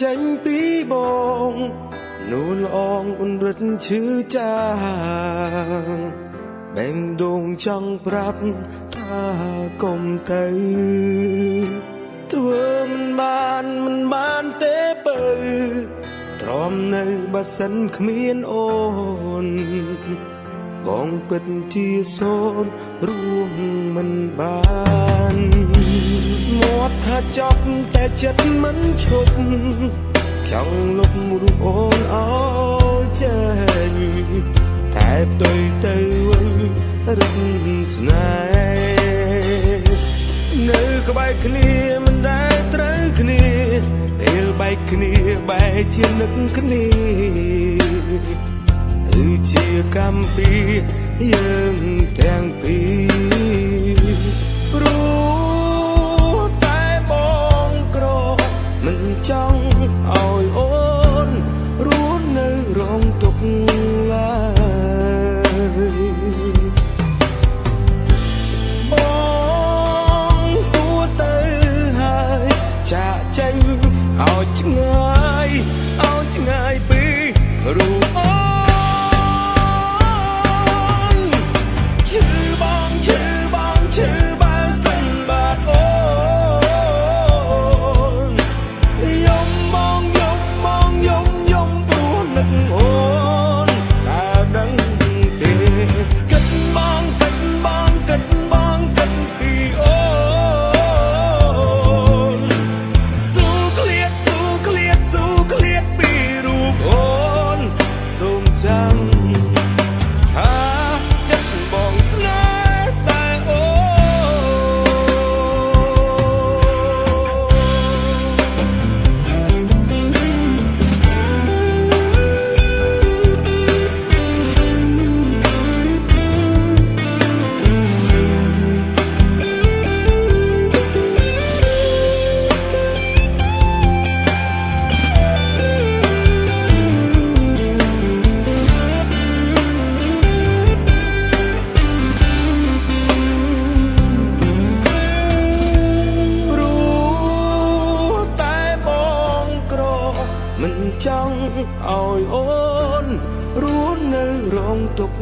ចេញពីបងនួនល្អងអ៊ុនរិទ្ធឈឺចាបែងដងចង់ប្រាប់ថាកុំទៅធ្វើមិនបានទេបើទ្រាំនៅបើសិនគ្មានអូនបងពិតជាសូនរួមមិនបានមាត់ថាចប់តែចិត្តមិនឈប់ចង់លុបរូបអូនអោយចេញតែផ្ទុយទៅវិញរឹងស្នេហ៍នៅក្បែរគ្នាមិនដែលត្រូវគ្នាពេលបែកគ្នាបែកជានឹកគ្នាគឺជាកម្មពីយើងទាំងពីរព្រោះតែបងក្រមិនចង់ឲ្យអូនរស់នៅរងទុក្ខឡើយបងគួរទៅហើយចាកចេញឲ្យឆ្ងាយពីរូបអូនឈឺបើសិនបាត់អូនយំព្រោះនឹកអូនតើដឹងទេគិតបងគិតពីអូនស៊ូឃ្លាតពីរូបអូនសូមចាំថាចិត្តបងស្នេហ៍តែអូមិនចង់ឲ្យអូនរស់នៅរងទុក្ខ